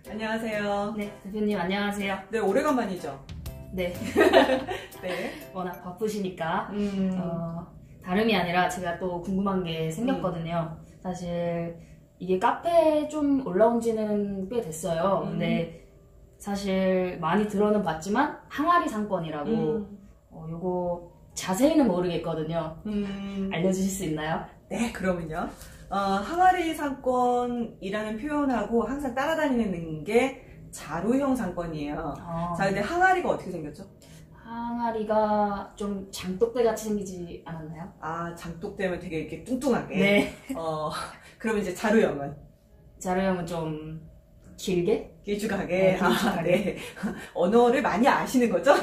안녕하세요. 네, 대표님 안녕하세요. 네, 오래간만이죠? 네, 네. 워낙 바쁘시니까 다름이 아니라 제가 또 궁금한 게 생겼거든요. 사실 이게 카페에 좀 올라온 지는 꽤 됐어요. 근데 사실 많이 들어는 봤지만 항아리 상권이라고 요거 자세히는 모르겠거든요. 알려주실 수 있나요? 네, 그러면요. 항아리 상권이라는 표현하고 항상 따라다니는 게 자루형 상권이에요. 자, 근데 항아리가 어떻게 생겼죠? 항아리가 좀 장독대 같이 생기지 않았나요? 아, 장독대면 되게 이렇게 뚱뚱하게. 네. 그러면 이제 자루형은? 자루형은 좀 길게? 길쭉하게. 네, 길쭉하게. 네. 언어를 많이 아시는 거죠?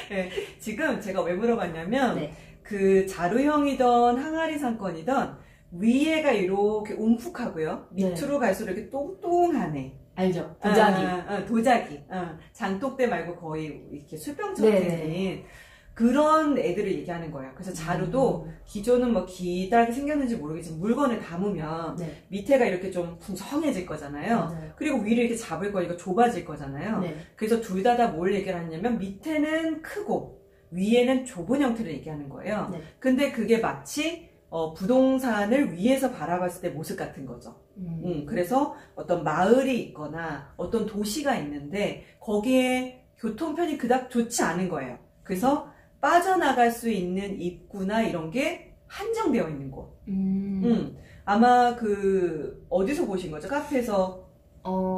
네. 지금 제가 왜 물어봤냐면, 네. 그 자루형이던 항아리 상권이던 위에가 이렇게 움푹하고요. 밑으로 갈수록 이렇게 똥똥하네. 알죠? 도자기. 도자기. 장독대 말고 거의 이렇게 술병처럼 생긴 그런 애들을 얘기하는 거예요. 그래서 자루도 기존은 뭐 기다랗게 생겼는지 모르겠지만 물건을 담으면 네. 밑에가 이렇게 좀 풍성해질 거잖아요. 맞아요. 그리고 위를 이렇게 잡을 거니까 좁아질 거잖아요. 네. 그래서 둘 다 뭘 얘기를 하냐면 밑에는 크고 위에는 좁은 형태를 얘기하는 거예요. 네. 근데 그게 마치 부동산을 위에서 바라봤을 때 모습 같은 거죠. 그래서 어떤 마을이 있거나 어떤 도시가 있는데 거기에 교통편이 그닥 좋지 않은 거예요. 그래서 빠져나갈 수 있는 입구나 이런 게 한정되어 있는 곳. 아마 그 어디서 보신 거죠? 카페에서?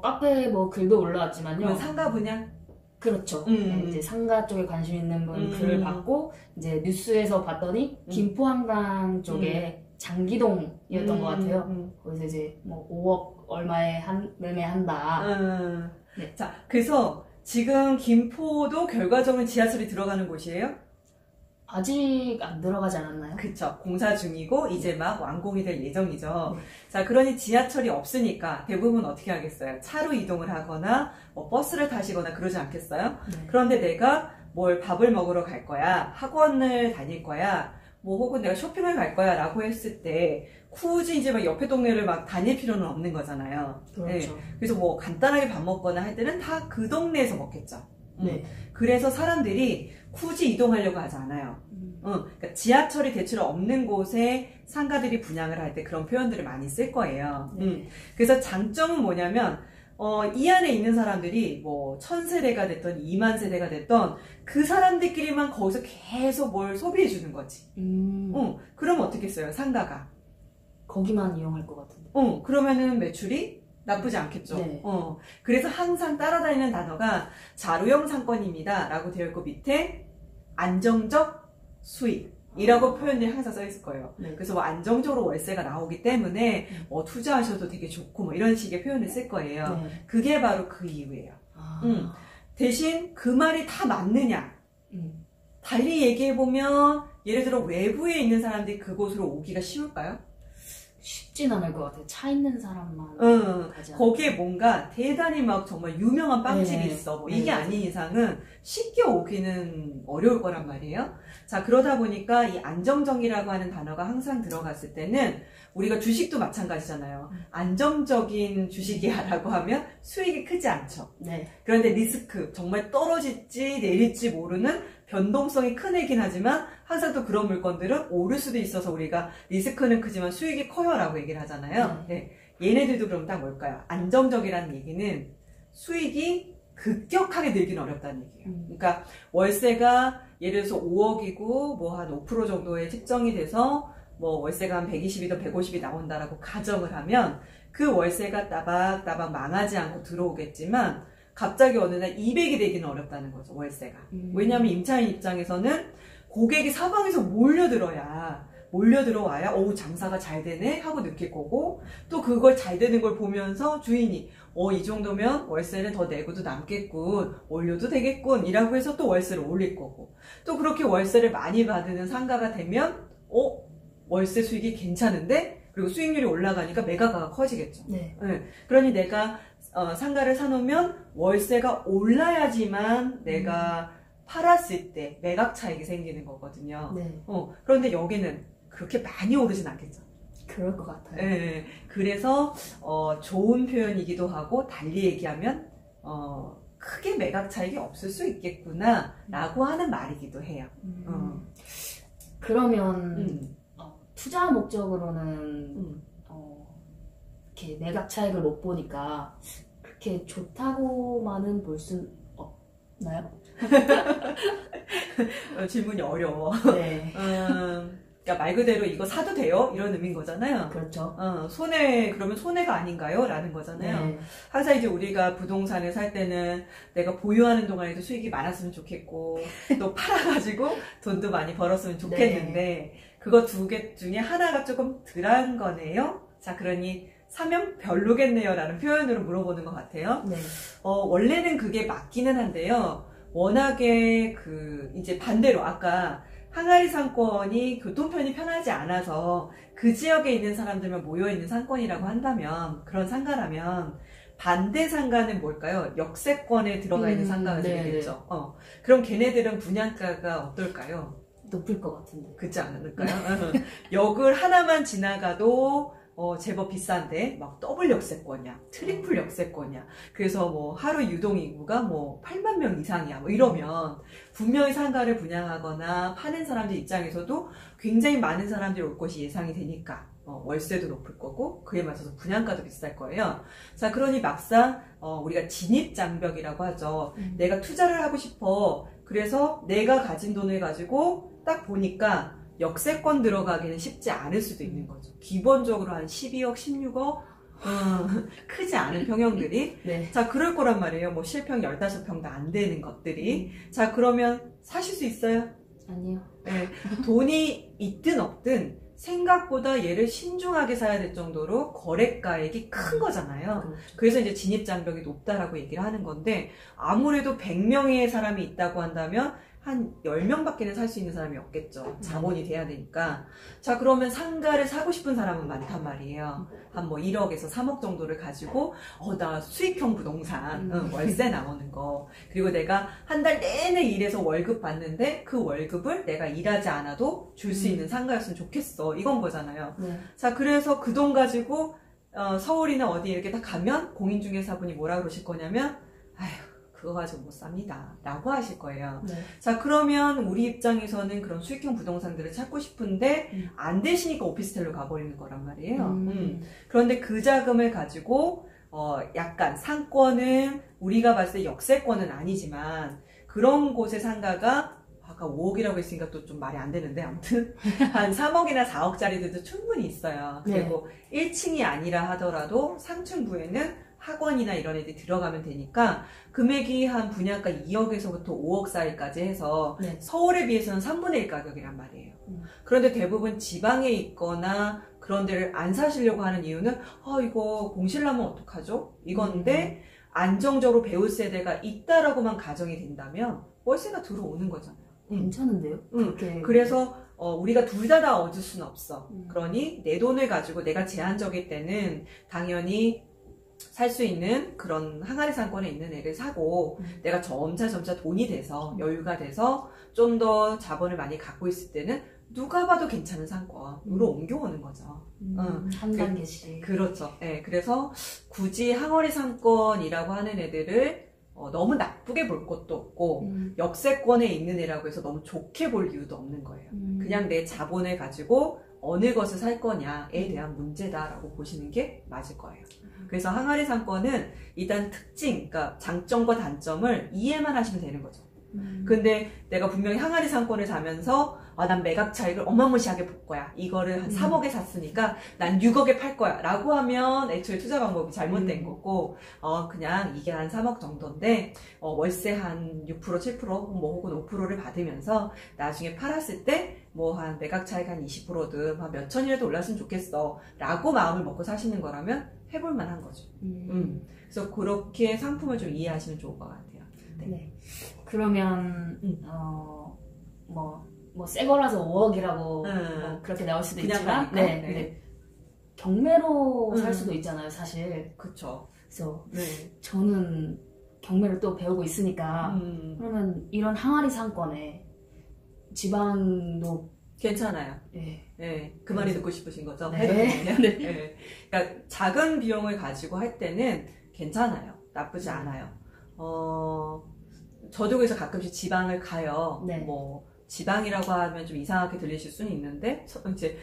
카페에 뭐 글도 올라왔지만요. 상가 분야? 그렇죠. 네, 이제 상가 쪽에 관심 있는 분 글을 받고 이제 뉴스에서 봤더니 김포 한강 쪽에 장기동이었던 것 같아요. 거기서 이제 뭐 5억 얼마에 매매한다. 네. 자, 그래서 지금 김포도 결과적으로 지하철이 들어가는 곳이에요? 아직 안 들어가지 않았나요? 그쵸. 공사 중이고 이제 막 완공이 될 예정이죠. 네. 자, 그러니 지하철이 없으니까 대부분 어떻게 하겠어요? 차로 이동을 하거나 뭐 버스를 타시거나 그러지 않겠어요? 네. 그런데 내가 뭘 밥을 먹으러 갈 거야, 학원을 다닐 거야, 뭐 혹은 내가 쇼핑을 갈 거야 라고 했을 때 굳이 이제 막 옆에 동네를 막 다닐 필요는 없는 거잖아요. 그렇죠. 네. 그래서 뭐 간단하게 밥 먹거나 할 때는 다 그 동네에서 먹겠죠. 네. 그래서 사람들이 굳이 이동하려고 하지 않아요. 그러니까 지하철이 대체로 없는 곳에 상가들이 분양을 할 때 그런 표현들을 많이 쓸 거예요. 그래서 장점은 뭐냐면 이 안에 있는 사람들이 뭐 1000세대가 됐던 2만 세대가 됐던 그 사람들끼리만 거기서 계속 뭘 소비해 주는 거지. 그러면 어떻겠어요? 상가가 거기만 이용할 것 같은데. 그러면은 매출이 나쁘지 않겠죠. 네. 그래서 항상 따라다니는 단어가 자루형 상권입니다 라고 되어 있고 밑에 안정적 수익이라고 표현이 항상 써 있을 거예요. 네. 그래서 뭐 안정적으로 월세가 나오기 때문에 투자하셔도 되게 좋고 뭐 이런 식의 표현을 쓸 거예요. 네. 그게 바로 그 이유예요. 대신 그 말이 다 맞느냐? 달리 얘기해보면 예를 들어 외부에 있는 사람들이 그곳으로 오기가 쉬울까요? 쉽진 않을 것 같아요. 차 있는 사람만 가지 않을까요? 거기에 뭔가 대단히 막 정말 유명한 빵집이 있어. 뭐 이게 아닌 이상은 쉽게 오기는 어려울 거란 말이에요. 자, 그러다 보니까 이 안정적이라고 하는 단어가 항상 들어갔을 때는 우리가 주식도 마찬가지잖아요. 안정적인 주식이야 라고 하면 수익이 크지 않죠. 네. 그런데 리스크, 정말 떨어질지 내릴지 모르는 변동성이 큰 애긴 하지만 항상 또 그런 물건들은 오를 수도 있어서 우리가 리스크는 크지만 수익이 커요 라고 얘기를 하잖아요. 네. 얘네들도 그럼 딱 뭘까요? 안정적이라는 얘기는 수익이 급격하게 늘기는 어렵다는 얘기예요. 그러니까 월세가 예를 들어서 5억이고 뭐 한 5% 정도에 책정이 돼서 뭐 월세가 한 120이든 150이 나온다라고 가정을 하면 그 월세가 따박따박 망하지 않고 들어오겠지만 갑자기 어느 날 200이 되기는 어렵다는 거죠, 월세가. 왜냐하면 임차인 입장에서는 고객이 사방에서 몰려들어와야 장사가 잘 되네 하고 느낄 거고, 또 그걸 잘 되는 걸 보면서 주인이 이 정도면 월세를 더 내고도 남겠군, 올려도 되겠군 이라고 해서 또 월세를 올릴 거고, 또 그렇게 월세를 많이 받는 상가가 되면 월세 수익이 괜찮은데, 그리고 수익률이 올라가니까 매각가가 커지겠죠. 네. 그러니 내가 상가를 사놓으면 월세가 올라야지만 내가 팔았을 때 매각 차익이 생기는 거거든요. 네. 그런데 여기는 그렇게 많이 오르진 않겠죠. 그럴 것 같아요. 네, 그래서 좋은 표현이기도 하고 달리 얘기하면 크게 매각 차익이 없을 수 있겠구나 라고 하는 말이기도 해요. 그러면 투자 목적으로는 이렇게 매각 차익을 못 보니까 그렇게 좋다고만은 볼 수 없나요? 질문이 어려워. 네. 그러니까 말 그대로 이거 사도 돼요? 이런 의미인 거잖아요. 그렇죠. 그러면 손해가 아닌가요? 라는 거잖아요. 네. 항상 이제 우리가 부동산을 살 때는 내가 보유하는 동안에도 수익이 많았으면 좋겠고, 또 팔아가지고 돈도 많이 벌었으면 좋겠는데, 네. 그거 두 개 중에 하나가 조금 덜한 거네요? 자, 그러니 사면 별로겠네요? 라는 표현으로 물어보는 것 같아요. 네. 원래는 그게 맞기는 한데요. 워낙에 이제 반대로 아까 항아리 상권이 교통편이 편하지 않아서 그 지역에 있는 사람들만 모여있는 상권이라고 한다면, 그런 상가라면, 반대 상가는 뭘까요? 역세권에 들어가 있는 상가가 되겠죠. 그럼 걔네들은 분양가가 어떨까요? 높을 것 같은데. 그렇지 않을까요? 역을 하나만 지나가도 제법 비싼데 막 더블 역세권이야, 트리플 역세권이야. 그래서 뭐 하루 유동 인구가 뭐 8만 명 이상이야. 뭐 이러면 분명히 상가를 분양하거나 파는 사람들 입장에서도 굉장히 많은 사람들이 올 것이 예상이 되니까 월세도 높을 거고 그에 맞춰서 분양가도 비쌀 거예요. 자, 그러니 막상 우리가 진입장벽이라고 하죠. 내가 투자를 하고 싶어. 그래서 내가 가진 돈을 가지고 딱 보니까 역세권 들어가기는 쉽지 않을 수도 있는 거죠. 기본적으로 한 12억, 16억 크지 않은 평형들이 네. 자, 그럴 거란 말이에요. 뭐 실평 15평도 안 되는 것들이. 자, 그러면 사실 수 있어요? 아니요. 네, 돈이 있든 없든 생각보다 얘를 신중하게 사야 될 정도로 거래가액이 큰 거잖아요. 그렇죠. 그래서 이제 진입장벽이 높다라고 얘기를 하는 건데, 아무래도 100명의 사람이 있다고 한다면 한 10명밖에는 살 수 있는 사람이 없겠죠. 자본이 돼야 되니까. 자, 그러면 상가를 사고 싶은 사람은 많단 말이에요. 한 뭐 1억에서 3억 정도를 가지고 나 수익형 부동산 월세 나오는 거, 그리고 내가 한 달 내내 일해서 월급 받는데 그 월급을 내가 일하지 않아도 줄 수 있는 상가였으면 좋겠어, 이건 거잖아요. 네. 자, 그래서 그 돈 가지고 서울이나 어디 이렇게 딱 가면 공인중개사분이 뭐라 그러실 거냐면, 아휴, 그거 가지고 못 삽니다 라고 하실 거예요. 네. 자, 그러면 우리 입장에서는 그런 수익형 부동산들을 찾고 싶은데 안 되시니까 오피스텔로 가버리는 거란 말이에요. 그런데 그 자금을 가지고 약간 상권은 우리가 봤을 때 역세권은 아니지만 그런 곳의 상가가 아까 5억이라고 했으니까 또 좀 말이 안 되는데, 아무튼 한 3억이나 4억짜리들도 충분히 있어요. 그리고 1층이 아니라 하더라도 상층부에는 학원이나 이런 애들이 들어가면 되니까 금액이 한 분양가 2억에서부터 5억 사이까지 해서 서울에 비해서는 3분의 1 가격이란 말이에요. 그런데 대부분 지방에 있거나 그런 데를 안 사시려고 하는 이유는 이거 공실나면 어떡하죠? 이건데 안정적으로 배울 세대가 있다라고만 가정이 된다면 월세가 들어오는 거잖아요. 괜찮은데요? 그래서 우리가 둘 다 얻을 수는 없어. 그러니 내 돈을 가지고 내가 제한적일 때는 당연히 살 수 있는 그런 항아리 상권에 있는 애를 사고 내가 점차 돈이 돼서 여유가 돼서 좀 더 자본을 많이 갖고 있을 때는 누가 봐도 괜찮은 상권으로 옮겨오는 거죠. 한 단계씩. 그렇죠. 네, 그래서 굳이 항아리 상권이라고 하는 애들을 너무 나쁘게 볼 것도 없고 역세권에 있는 애라고 해서 너무 좋게 볼 이유도 없는 거예요. 그냥 내 자본을 가지고 어느 것을 살 거냐에 대한 문제다라고 보시는 게 맞을 거예요. 그래서 항아리 상권은 일단 특징, 그러니까 장점과 단점을 이해만 하시면 되는 거죠. 근데 내가 분명히 항아리 상권을 사면서 난 매각 차익을 어마무시하게 볼 거야. 이거를 한 3억에 샀으니까 난 6억에 팔 거야 라고 하면 애초에 투자 방법이 잘못된 거고, 그냥 이게 한 3억 정도인데 월세 한 6%, 7% 뭐 혹은 5%를 받으면서 나중에 팔았을 때 뭐 한 매각 차익 한 20%든 한 몇 천이라도 올랐으면 좋겠어 라고 마음을 먹고 사시는 거라면 해볼 만한 거죠. 그래서 그렇게 상품을 좀 이해하시면 좋을 것 같아요. 네. 그러면 새 거라서 5억이라고 뭐 그렇게 나올 수도 있지만 네. 경매로 살 수도 있잖아요, 사실. 그렇죠. 그래서 저는 경매를 또 배우고 있으니까 그러면 이런 항아리 상권에 지방도 괜찮아요. 네. 네, 그 말이 듣고 싶으신 거죠? 네. 해도 되나요? 네. 네. 그러니까 작은 비용을 가지고 할 때는 괜찮아요. 나쁘지 않아요. 저도 그래서 가끔씩 지방을 가요. 네. 뭐 지방이라고 하면 좀 이상하게 들리실 수는 있는데 이제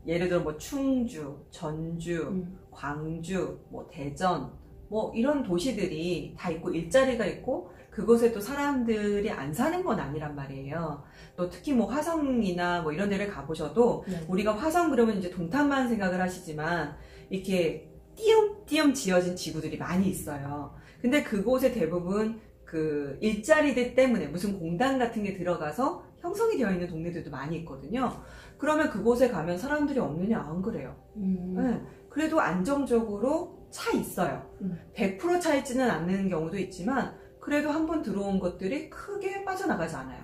예를 들어 뭐 충주, 전주, 광주, 뭐 대전, 뭐 이런 도시들이 다 있고 일자리가 있고 그곳에 또 사람들이 안 사는 건 아니란 말이에요. 또 특히 뭐 화성이나 뭐 이런 데를 가보셔도 네. 우리가 화성 그러면 이제 동탄만 생각을 하시지만 이렇게 띄엄띄엄 지어진 지구들이 많이 있어요. 근데 그곳에 대부분 그 일자리들 때문에 무슨 공단 같은 게 들어가서 형성이 되어 있는 동네들도 많이 있거든요. 그러면 그곳에 가면 사람들이 없느냐? 안 그래요. 네. 그래도 안정적으로 차 있어요. 100% 차 있지는 않는 경우도 있지만 그래도 한 번 들어온 것들이 크게 빠져나가지 않아요.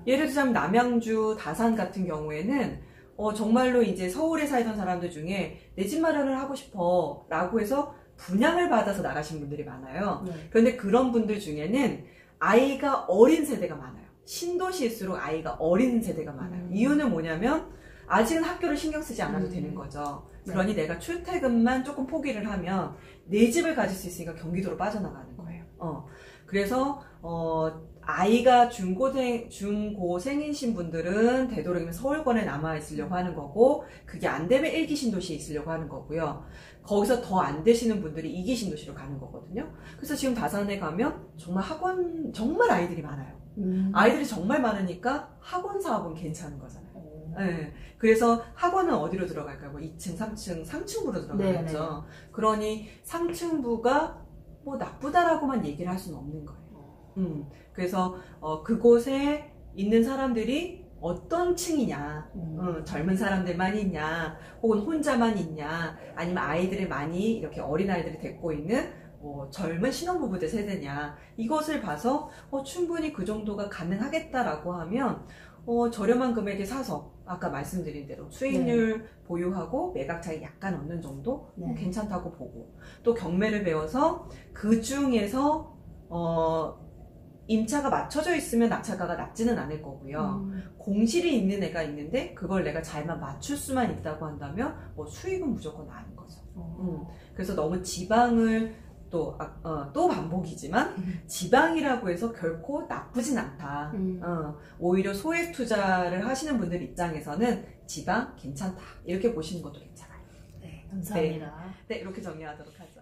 예를 들자면 남양주, 다산 같은 경우에는 정말로 이제 서울에 살던 사람들 중에 내 집 마련을 하고 싶어 라고 해서 분양을 받아서 나가신 분들이 많아요. 네. 그런데 그런 분들 중에는 아이가 어린 세대가 많아요. 신도시일수록 아이가 어린 세대가 많아요. 이유는 뭐냐면 아직은 학교를 신경 쓰지 않아도 되는 거죠. 그러니 내가 출퇴근만 조금 포기를 하면 내 집을 가질 수 있으니까 경기도로 빠져나가는 거예요. 그래서 아이가 중고생이신 분들은 되도록이면 서울권에 남아 있으려고 하는 거고 그게 안 되면 1기 신도시에 있으려고 하는 거고요. 거기서 더 안 되시는 분들이 2기 신도시로 가는 거거든요. 그래서 지금 다산에 가면 정말 학원 정말 아이들이 많아요. 아이들이 정말 많으니까 학원 사업은 괜찮은 거잖아요. 네. 그래서 학원은 어디로 들어갈까요? 뭐 2층, 3층, 상층부로 들어가겠죠. 그러니 상층부가 뭐 나쁘다라고만 얘기를 할 수는 없는 거예요. 그래서 그곳에 있는 사람들이 어떤 층이냐, 젊은 사람들만 있냐, 혹은 혼자만 있냐, 아니면 아이들을 많이 이렇게 어린 아이들이 데리고 있는 젊은 신혼부부들 세대냐, 이것을 봐서 충분히 그 정도가 가능하겠다라고 하면 저렴한 금액에 사서 아까 말씀드린 대로 수익률 보유하고 매각 차익 약간 얻는 정도 괜찮다고 보고, 또 경매를 배워서 그 중에서 임차가 맞춰져 있으면 낙찰가가 낮지는 않을 거고요. 공실이 있는 애가 있는데 그걸 내가 잘만 맞출 수만 있다고 한다면 수익은 무조건 나는 거죠. 그래서 너무 지방을 또 반복이지만 지방이라고 해서 결코 나쁘진 않다. 오히려 소액 투자를 하시는 분들 입장에서는 지방 괜찮다 이렇게 보시는 것도 괜찮아요. 네, 감사합니다. 네, 이렇게 정리하도록 하죠.